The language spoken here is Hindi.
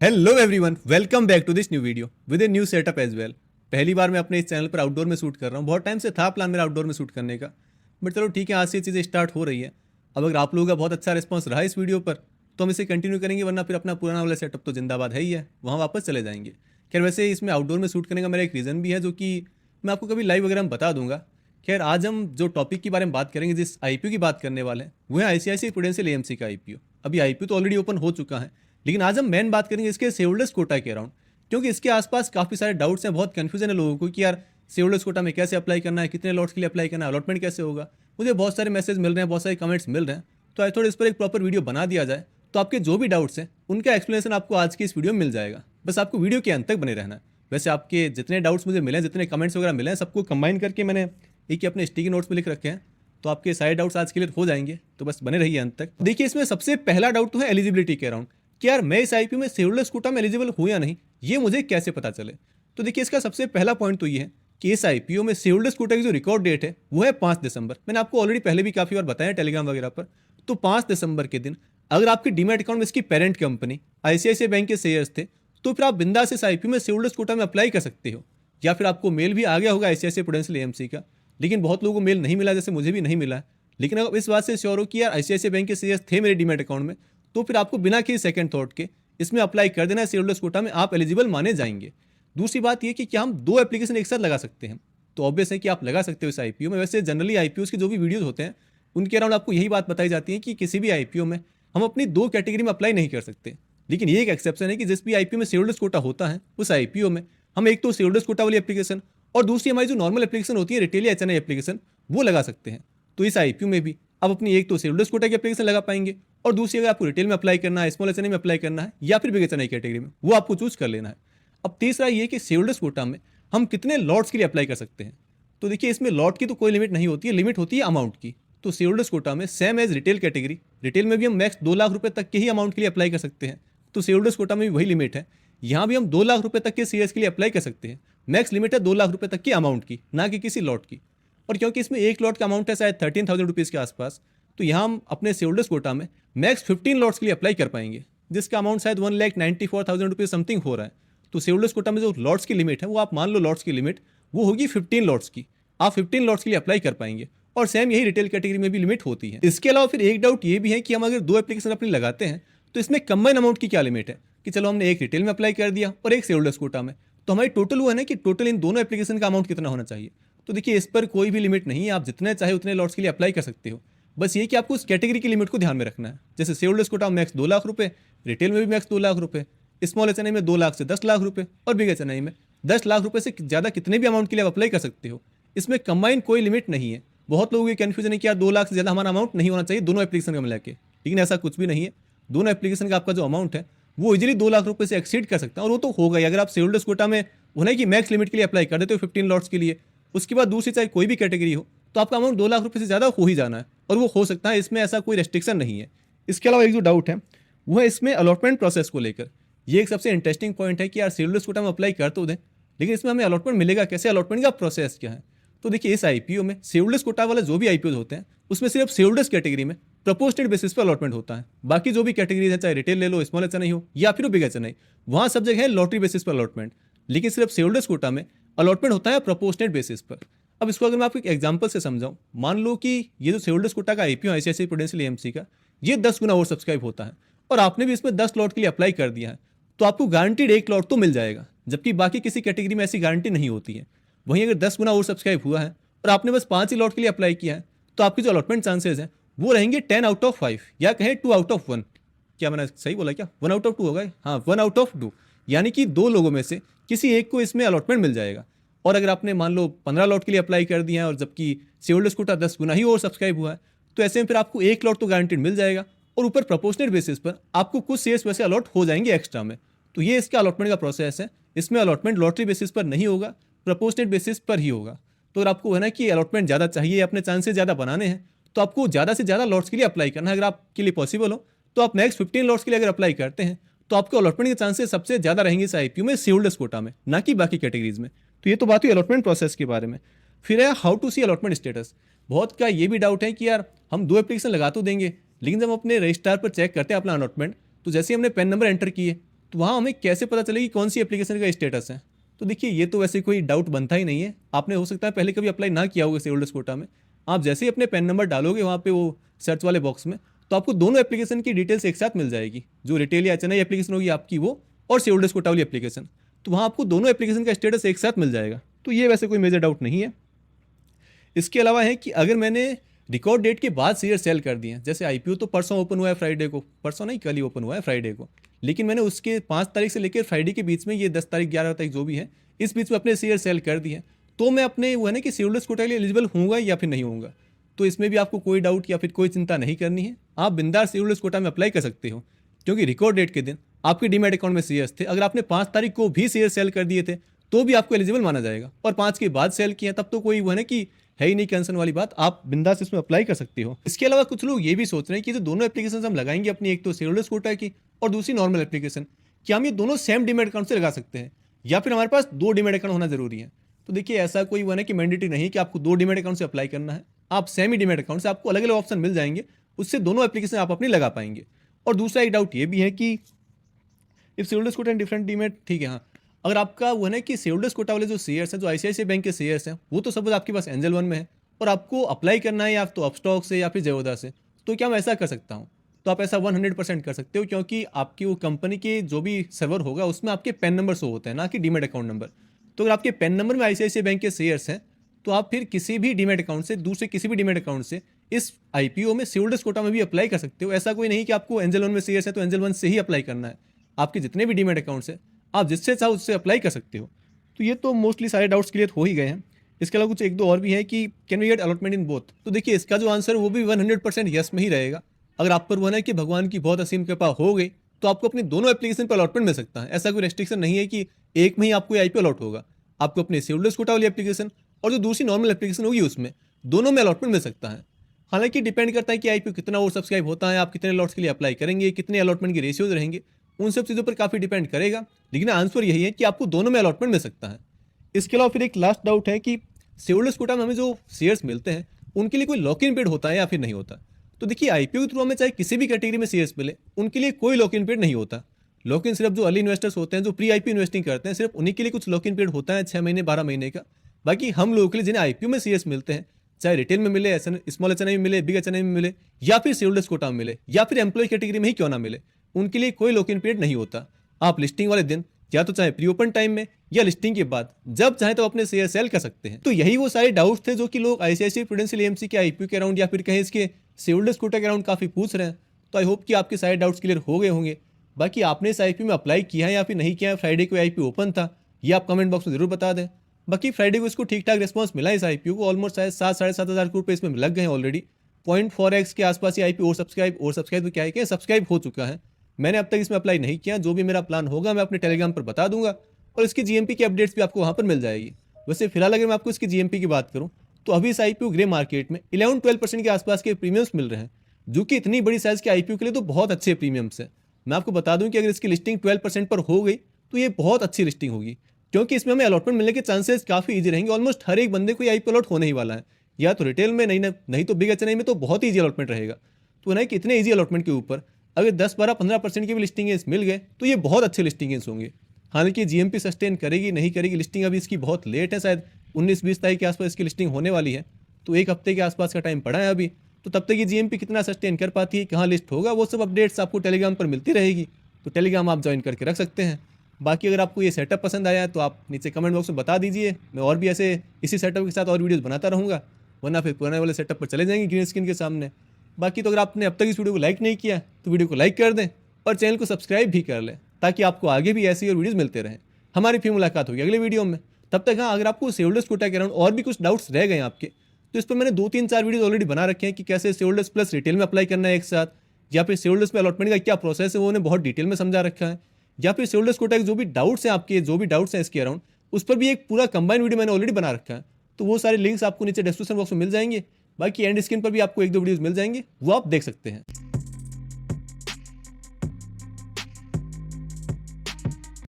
Hello everyone, welcome back to this new video with a new setup as well. पहली बार मैं अपने इस चैनल पर आउटडोर में शूट कर रहा हूँ। बहुत टाइम से था प्लान मेरा आउटडोर में शूट करने का, बट चलो ठीक है, आज से चीज़ें स्टार्ट हो रही है। अब अगर आप लोगों का बहुत अच्छा रिस्पॉन्स रहा इस वीडियो पर तो हम इसे कंटिन्यू करेंगे, वरना फिर अपना पुराना वाला सेटअप तो जिंदाबाद है ही है, वहाँ वापस चले जाएंगे। खैर, वैसे इसमें आउटडोर में शूट करने का मेरा एक रीज़न भी है, जो कि मैं आपको कभी लाइव वगैरह में बता दूंगा। खैर, आज हम जो टॉपिक के बारे में बात करेंगे, जिस आईपीओ की बात करने वाले हैं, वो है आईसीआईसीआई प्रूडेंशियल एएमसी का आईपीओ। अभी आईपीओ तो ऑलरेडी ओपन हो चुका है, लेकिन आज हम मेन बात करेंगे इसके शेयर होल्डर्स कोटा के अराउंड, क्योंकि इसके आसपास काफ़ी सारे डाउट्स हैं, बहुत कन्फ्यूजन है लोगों को कि यार शेयर होल्डर्स कोटा में कैसे अप्लाई करना है, कितने लॉट्स के लिए अप्लाई करना है, अलॉटमेंट कैसे होगा। मुझे बहुत सारे मैसेज मिल रहे हैं, बहुत सारे कमेंट्स मिल रहे हैं, तो आई थोड़ा इस पर एक प्रॉपर वीडियो बना दिया जाए, तो आपके जो भी डाउट्स हैं उनका एक्सप्लेनेशन आपको आज की इस वीडियो में मिल जाएगा। बस आपको वीडियो के अंत तक बने रहना है। वैसे आपके जितने डाउट्स मुझे मिले हैं, जितने कमेंट्स वगैरह मिले हैं, सबको कंबाइन करके मैंने एक ही अपने स्टिकी नोट्स में लिख रखे हैं, तो आपके सारे डाउट्स आज क्लियर हो जाएंगे, तो बस बने रहिए अंत तक। देखिए, इसमें सबसे पहला डाउट तो है एलिजिबिलिटी के अराउंड कि यार मैं इस आईपीओ में शेयर होल्डर्स कोटा में एलिजिबल हूँ या नहीं, ये मुझे कैसे पता चले। तो देखिए, इसका सबसे पहला पॉइंट तो ये है कि इस आईपीओ में शेयर होल्डर्स कोटा की जो रिकॉर्ड डेट है वो है 5 दिसंबर। मैंने आपको ऑलरेडी पहले भी काफ़ी बार बताया टेलीग्राम वगैरह पर। तो 5 दिसंबर के दिन अगर आपके डीमैट अकाउंट में इसकी पेरेंट कंपनी आईसीआईसीआई बैंक के शेयर्स थे, तो फिर आप बिंदास इस आईपीओ में शेयर होल्डर्स कोटा में अप्लाई कर सकते हो। या फिर आपको मेल भी आ गया होगा आईसीआईसीआई प्रूडेंशियल एएमसी का, लेकिन बहुत लोगों को मेल नहीं मिला, जैसे मुझे भी नहीं मिला। लेकिन अगर इस बात से श्योर हो कि यार आईसीआईसीआई बैंक के शेयर्स थे मेरे डीमैट अकाउंट में, तो फिर आपको बिना किसी सेकंड थॉट के इसमें अप्लाई कर देना है। शेयर होल्डर्स कोटा में आप एलिजिबल माने जाएंगे। दूसरी बात यह कि क्या हम 2 एप्लीकेशन एक साथ लगा सकते हैं, तो ऑब्वियस है कि आप लगा सकते हो इस आईपीओ में। वैसे जनरली आईपीओ के जो भी वीडियोस होते हैं उनके अराउंड आपको यही बात बताई जाती है कि किसी भी आईपीओ में हम अपनी 2 कैटेगरी में अप्लाई नहीं कर सकते। लेकिन ये एक एक्सेप्शन है कि जिस भी आईपीओ में शेयर होल्डर्स कोटा होता है, उस आईपीओ में हम एक तो शेयर होल्डर्स कोटा वाली एप्लीकेशन और दूसरी हमारी जो नॉर्मल एप्लीकेशन होती है रिटेल या एचएनआई एप्लीकेशन, वो लगा सकते हैं। तो इस आईपीओ में भी आप अपनी एक तो शेयर होल्डर्स कोटा की एप्लीकेशन लगा पाएंगे, और दूसरी अगर आपको रिटेल में अप्लाई करना है, स्मॉल एचएनआई में अप्लाई करना है, या फिर बिग एचएनआई कैटेगरी में, वो आपको चूज कर लेना है। अब तीसरा ये कि शेयर होल्डर्स कोटा में हम कितने लॉट्स के लिए अप्लाई कर सकते हैं। तो देखिए, इसमें लॉट की तो कोई लिमिट नहीं होती है, लिमिट होती है अमाउंट की। तो शेयर होल्डर्स कोटा में same as retail category, retail में भी हम मैक्स 2 लाख रुपए तक के ही अमाउंट के लिए अप्लाई कर सकते हैं। तो शेयर होल्डर्स कोटा में भी वही लिमिट है, यहाँ भी हम 2 लाख रुपए तक के शेयर्स के लिए अप्लाई कर सकते हैं। मैक्स लिमिट है 2 लाख रुपए तक की अमाउंट की, ना कि किसी लॉट की। और क्योंकि इसमें एक लॉट का अमाउंट है शायद 13,000 रुपीज़ के आसपास, तो यहाँ हम अपने शेयर होल्डर्स कोटा में मैक्स 15 लॉट्स के लिए अप्लाई कर पाएंगे, जिसका अमाउंट शायद 1,94,000 रुपीज़ समथिंग हो रहा है। तो शेयर होल्डर्स कोटा में जो लॉट्स की लिमिट है, वो आप मान लो लॉट्स की लिमिट वो होगी 15 लॉट्स की। आप 15 लॉट्स के लिए अप्लाई कर पाएंगे, और सेम यही रिटेल कैटेगरी में भी लिमिट होती है। इसके अलावा फिर एक डाउट ये भी है कि हम अगर 2 एप्लीकेशन अपनी लगाते हैं, तो इसमें कंबाइन अमाउंट की क्या लिमिट है कि चलो हमने एक रिटेल में अप्लाई कर दिया और एक शेयर होल्डर्स कोटा में, तो हमारी टोटल वो है ना कि टोटल इन दोनों एप्लीकेशन का अमाउंट कितना होना चाहिए। तो देखिए, इस पर कोई भी लिमिट नहीं है, आप जितने चाहे उतने लॉट्स के लिए अप्लाई कर सकते हो। बस ये कि आपको उस कैटेगरी की लिमिट को ध्यान में रखना है। जैसे shareholders quota max 2 lakh रुपए, रिटेल में भी मैक्स 2 लाख रुपए, स्मॉल एचएनआई में 2 लाख से 10 लाख रुपए, और बिग एचएनआई में 10 लाख रुपए से ज़्यादा कितने भी अमाउंट के लिए आप अप्लाई कर सकते हो। इसमें कंबाइन कोई लिमिट नहीं है। बहुत लोगों की कन्फ्यूजन है कि यार 2 लाख से ज़्यादा हमारा अमाउंट नहीं होना चाहिए दोनों एप्लीकेशन का मिला के, लेकिन ऐसा कुछ भी नहीं है। दोनों एप्लीकेशन का आपका जो अमाउंट है वो इजीली 2 लाख रुपए से एक्सीड कर सकता है, और वो तो होगा ही अगर आप शेयर होल्डर्स कोटा में होने की मैक्स लिमिट के लिए अप्लाई कर देते हो 15 लॉट्स के लिए। उसके बाद दूसरी चाहे कोई भी कैटेगरी हो, तो आपका अमाउंट 2 लाख रुपए से ज़्यादा हो ही जाना है, और वो हो सकता है। इसमें ऐसा कोई रेस्ट्रिक्शन नहीं है। इसके अलावा एक जो डाउट है वो है इसमें अलॉटमेंट प्रोसेस को लेकर। ये एक सबसे इंटरेस्टिंग पॉइंट है कि यार शेयर होल्डर्स कोटा में अप्लाई कर तो दें, लेकिन इसमें हमें अलॉटमेंट मिलेगा कैसे, अलॉटमेंट का प्रोसेस क्या है। तो देखिए, इस आईपीओ में शेयर होल्डर्स कोटा वाले जो भी आईपीओ होते हैं, उसमें सिर्फ शेयर होल्डर्स कैटेगरी में प्रपोर्शनेट बेसिस पर अलॉटमेंट होता है। बाकी जो भी कैटेगरीज है, चाहे रिटेल ले लो, स्मॉल एचएनआई हो, या फिर बिग एचएनआई, वहाँ सब जगह है लॉटरी बेसिस पर अलॉटमेंट। लेकिन सिर्फ शेयर होल्डर्स कोटा में अलॉटमेंट होता है प्रपोर्शनेट बेसिस पर। अब इसको अगर मैं आपको एक एग्जांपल से समझाऊं, मान लो कि ये जो शेयर होल्डर्स कोटा का आईपीओ आईसीआईसीआई प्रूडेंशियल एएमसी का, ये 10 गुना ओवर सब्सक्राइब होता है, और आपने भी इसमें 10 लॉट के लिए अप्लाई कर दिया है, तो आपको गारंटीड 1 लॉट तो मिल जाएगा, जबकि बाकी किसी कैटेगरी में ऐसी गारंटी नहीं होती है। वहीं अगर 10 गुना ओवर सब्सक्राइब हुआ है और आपने बस 5 ही लॉट के लिए अप्लाई किया है, तो आपकी जो अलॉटमेंट चांसेस हैं वो रहेंगे 10 आउट ऑफ 5, या कहें 2 आउट ऑफ 1। क्या मैंने सही बोला क्या? 1 आउट ऑफ 2 होगा, हाँ 1 आउट ऑफ 2, यानी कि 2 लोगों में से किसी एक को इसमें अलॉटमेंट मिल जाएगा। और अगर आपने मान लो 15 लॉट के लिए अप्लाई कर दिया है, और जबकि शेयर होल्डर्स कोटा 10 गुना ही और सब्सक्राइब हुआ है, तो ऐसे में फिर आपको 1 लॉट तो गारंटीड मिल जाएगा, और ऊपर प्रोपोर्शनेट बेसिस पर आपको कुछ शेयर्स वैसे अलॉट हो जाएंगे एक्स्ट्रा में। तो ये इसका अलॉटमेंट का प्रोसेस है। इसमें अलॉटमेंट लॉटरी बेसिस पर नहीं होगा, प्रोपोर्शनेट बेसिस पर ही होगा। तो अगर आपको है ना कि अलॉटमेंट ज़्यादा चाहिए, अपने चांसेस ज़्यादा बनाने हैं, तो आपको ज़्यादा से ज़्यादा लॉट्स के लिए अप्लाई करना है। अगर आपके लिए पॉसिबल हो तो आप मैक्स 15 लॉट्स के लिए अगर अप्लाई करते हैं, तो आपको अलॉटमेंट के चांसेस सबसे ज़्यादा रहेंगे इस आईपीओ में, शेयर होल्डर्स कोटा में, ना कि बाकी कैटेगरीज में। तो ये तो बात हुई अलॉटमेंट प्रोसेस के बारे में। फिर है how to see allotment status. बहुत का ये भी डाउट है कि यार हम 2 एप्लीकेशन लगा तो देंगे, लेकिन जब हम अपने रजिस्ट्रार पर चेक करते हैं अपना अलॉटमेंट, तो जैसे ही हमने पैन नंबर एंटर किए, तो वहाँ हमें कैसे पता चलेगी कौन सी एप्लीकेशन का स्टेटस है? तो देखिए, ये तो वैसे कोई डाउट बनता ही नहीं है। आपने हो सकता है पहले कभी अप्लाई ना किया होगा शेयर होल्डर्स कोटा में। आप जैसे ही अपने पैन नंबर डालोगे वहाँ पे वो सर्च वाले बॉक्स में, तो आपको दोनों एप्लीकेशन की डिटेल्स एक साथ मिल जाएगी। जो रिटेल या एचएनआई एप्लीकेशन होगी आपकी वो, और शेयर होल्डर्स कोटा वाली एप्लीकेशन, तो वहाँ आपको दोनों एप्लीकेशन का स्टेटस एक साथ मिल जाएगा। तो ये वैसे कोई मेजर डाउट नहीं है। इसके अलावा है कि अगर मैंने रिकॉर्ड डेट के बाद शेयर सेल कर दिए, जैसे आईपीओ तो परसों ओपन हुआ है फ्राइडे को, परसों नहीं कल ही ओपन हुआ है फ्राइडे को, लेकिन मैंने उसके 5 तारीख से लेकर फ्राइडे के बीच में, ये 10 तारीख 11 तारीख जो भी है, इस बीच में अपने शेयर सेल कर दिए, तो मैं अपने वो है ना कि शेयर होल्डर्स कोटा के लिए एलिजिबल होऊंगा या फिर नहीं होऊंगा। तो इसमें भी आपको कोई डाउट या फिर कोई चिंता नहीं करनी है। आप बिंदास शेयर होल्डर्स कोटा में अप्लाई कर सकते हो, क्योंकि रिकॉर्ड डेट के दिन आपके डीमैट अकाउंट में शेयर्स थे। अगर आपने 5 तारीख को भी शेयर सेल कर दिए थे तो भी आपको एलिजिबल माना जाएगा, और 5 के बाद सेल किया तब तो कोई वो है ना कि है ही नहीं कंसर्न वाली बात, आप बिंदास इसमें अप्लाई कर सकते हो। इसके अलावा कुछ लोग ये भी सोच रहे हैं कि जो दोनों एप्लीकेशन हम लगाएंगे अपनी, एक तो शेयर होल्डर्स कोटा की और दूसरी नॉर्मल एप्लीकेशन, क्या हम ये दोनों सेम डीमैट अकाउंट से लगा सकते हैं या फिर हमारे पास 2 डीमैट अकाउंट होना जरूरी है? तो देखिए, ऐसा कोई वो है ना कि मैंडेटरी नहीं कि आपको 2 डीमैट अकाउंट से अप्लाई करना है। आप सेम ही डीमैट अकाउंट से आपको अलग अलग ऑप्शन मिल जाएंगे, उससे दोनों एप्लीकेशन आप अपनी लगा पाएंगे। और दूसरा एक डाउट ये भी है कि if shareholders quota and different demat, ठीक है हाँ, अगर आपका वो है ना कि शेयर होल्डर्स कोटा वाले जो शेयर्स हैं, जो आईसीआईसीआई बैंक के शेयर्स हैं, वो तो सपोज आपके पास एंजल वन में है और आपको अप्लाई करना है या तो अपस्टॉक से या फिर जेरोदा से, तो क्या मैं ऐसा कर सकता हूँ? तो आप ऐसा 100% कर सकते हो, क्योंकि आपकी वो कंपनी के जो भी सर्वर होगा उसमें आपके पैन नंबर शो होते हैं, ना कि डीमैट अकाउंट नंबर। तो अगर आपके पैन नंबर में आईसीआईसीआई बैंक के शेयर्स हैं, तो आप फिर किसी भी डीमैट अकाउंट से, दूसरे किसी भी डीमैट अकाउंट से इस आईपीओ में शेयर होल्डर्स कोटा में भी अप्लाई कर सकते हो। ऐसा कोई नहीं कि आपको एंजल वन में शेयर्स है तो एंजल वन से ही अप्लाई करना है। आपके जितने भी डीमैट अकाउंट्स हैं, आप जिससे चाहो उससे अप्लाई कर सकते हो। तो ये तो मोस्टली सारे डाउट्स क्लियर हो ही गए हैं। इसके अलावा कुछ एक दो और भी हैं कि can we get allotment in both? तो देखिए, इसका जो आंसर है वो भी 100% यस में ही रहेगा। अगर आप पर वो है कि भगवान की बहुत असीम कृपा हो गई, तो आपको अपनी दोनों एप्लीकेशन पर अलॉटमेंट मिल सकता है। ऐसा कोई रेस्ट्रिक्शन नहीं है कि एक में ही आपको आईपीओ अलॉट होगा। आपको अपने शेयर होल्डर्स कोटा वाली एप्लीकेशन और जो दूसरी नॉर्मल एप्लीकेशन होगी उसमें, दोनों में अलॉटमेंट मिल सकता है। हालांकि डिपेंड करता है कि आईपीओ कितना ओवर सब्सक्राइब होता है, आप कितने लॉट्स के लिए अप्लाई करेंगे, कितने अलॉटमेंट के रेशियोज रहेंगे, उन सब चीज़ों पर काफ़ी डिपेंड करेगा। लेकिन आंसर यही है कि आपको दोनों में अलॉटमेंट मिल सकता है। इसके अलावा फिर एक लास्ट डाउट है कि शेयर होल्डर्स कोटा में हमें जो शेयर्स मिलते हैं उनके लिए कोई लॉक इन पीरियड होता है या फिर नहीं होता? तो देखिए, आईपीओ के थ्रू हमें चाहे किसी भी कैटेगरी में शेयर्स मिले, उनके लिए कोई लॉक इन पीरियड नहीं होता। लॉक इन सिर्फ जो अर्ली इन्वेस्टर्स होते हैं, जो प्री आईपीओ इन्वेस्टिंग करते हैं, सिर्फ उन्हीं के लिए कुछ लॉक इन पीरियड होता है 6 महीने 12 महीने का। बाकी हम लोगों के लिए जिन्हें आईपीओ में शेयर्स मिलते हैं, चाहे रिटेल में मिले, स्मॉल एचएनआई में मिले, बिग एचएनआई में मिले, या फिर शेयर होल्डर्स कोटा में मिले, या फिर एम्प्लॉय कैटेगरी में ही क्यों ना मिले, उनके लिए कोई लॉक इन पीरियड नहीं होता। आप लिस्टिंग वाले दिन या तो चाहे प्री ओपन टाइम में या लिस्टिंग के बाद जब चाहे तो अपने शेयर सेल कर सकते हैं। तो यही वो सारे डाउट्स थे जो कि लोग आईसीआईसीआई प्रूडेंशियल एएमसी के आईपीओ के अराउंड या फिर कहीं इसके शेयर होल्डर्स कोटा के अराउंड काफ़ी पूछ रहे हैं। तो आई होप कि आपके सारे डाउट्स क्लियर हो गए होंगे। बाकी आपने इस आईपीओ में अप्लाई किया है या फिर नहीं किया है, फ्राइडे को आईपीओ ओपन था, ये आप कमेंट बॉक्स में जरूर बता दें। बाकी फ्राइडे को इसको ठीक ठाक रिस्पॉन्स मिला इस आईपीओ को, ऑलमोस्ट शायद 7-7.5 हज़ार करोड़ रुपये इसमें लग गए हैं ऑलरेडी। 0.4x के आसपास ये आईपीओ और सब्सक्राइब तो क्या है कि सब्सक्राइब हो चुका है। मैंने अब तक इसमें अप्लाई नहीं किया। जो भी मेरा प्लान होगा मैं अपने टेलीग्राम पर बता दूंगा, और इसकी जीएमपी की अपडेट्स भी आपको वहाँ पर मिल जाएगी। वैसे फिलहाल अगर मैं आपको इसकी जीएमपी की बात करूँ तो अभी इस आईपीओ ग्रे मार्केट में 11-12% के आसपास के प्रीमियम्स मिल रहे हैं, जो कि इतनी बड़ी साइज के आईपीओ के लिए तो बहुत अच्छे प्रीमियम्स है। मैं आपको बता दूं कि अगर इसकी लिस्टिंग 12% पर हो गई तो ये बहुत अच्छी लिस्टिंग होगी, क्योंकि इसमें हमें अलॉटमेंट मिलने के चांसेस काफ़ी ईजी रहेंगे। ऑलमोस्ट हर एक बंदे को ये आईपीओ अलॉट होने ही वाला है, या तो रिटेल में, नहीं तो बिग एचएनआई में तो बहुत ईजी अलॉटमेंट रहेगा। तो नहीं कि इतने ईजी अलॉटमेंट के ऊपर अगर 10-12-15% की भी लिस्टिंग मिल गए तो ये बहुत अच्छे लिस्टिंग होंगे। हालांकि जीएमपी सस्टेन करेगी नहीं करेगी, लिस्टिंग अभी इसकी बहुत लेट है, शायद 19-20 तारीख के आसपास इसकी लिस्टिंग होने वाली है, तो एक हफ्ते के आसपास का टाइम पड़ा है अभी। तो तब तक ये जीएमपी कितना सस्टेन कर पाती है, कहाँ लिस्ट होगा, वो सब अपडेट्स आपको टेलीग्राम पर मिलती रहेगी। तो टेलीग्राम आप ज्वाइन करके रख सकते हैं। बाकी अगर आपको ये सेटअप पसंद आया है तो आप नीचे कमेंट बॉक्स में बता दीजिए, मैं और भी ऐसे इसी सेटअप के साथ और वीडियोस बनाता रहूँगा, वरना फिर पुराने वाले सेटअप पर चले जाएंगे ग्रीन स्क्रीन के सामने। बाकी तो अगर आपने अब तक इस वीडियो को लाइक नहीं किया तो वीडियो को लाइक कर दें और चैनल को सब्सक्राइब भी कर लें, ताकि आपको आगे भी ऐसी और वीडियोज़ मिलते रहें। हमारी फिर मुलाकात होगी अगले वीडियो में। तब तक हाँ, अगर आपको शेयर होल्डर्स कोटा के अराउंड और भी कुछ डाउट्स रह गए आपके, तो इस पर मैंने 2-3-4 वीडियो ऑलरेडी बना रखे हैं कि कैसे शेयर होल्डर्स प्लस रिटेल में अप्लाई करना है एक साथ, या फिर शेयर होल्डर्स में अलॉटमेंट का क्या प्रोसेस है वो उन्हें बहुत डिटेल में समझा रखा है, या फिर शेयर होल्डर्स कोटा के जो भी डाउट्स हैं आपके, जो भी डाउट्स हैं इसके अराउंड, उस पर भी एक पूरा कंबाइंड वीडियो मैंने ऑलरेडी बना रखा है। तो वो सारे लिंक्स आपको नीचे डिस्क्रिप्शन बॉक्स में मिल जाएंगे। बाकी एंड स्क्रीन पर भी आपको 1-2 वीडियोस मिल जाएंगे, वो आप देख सकते हैं।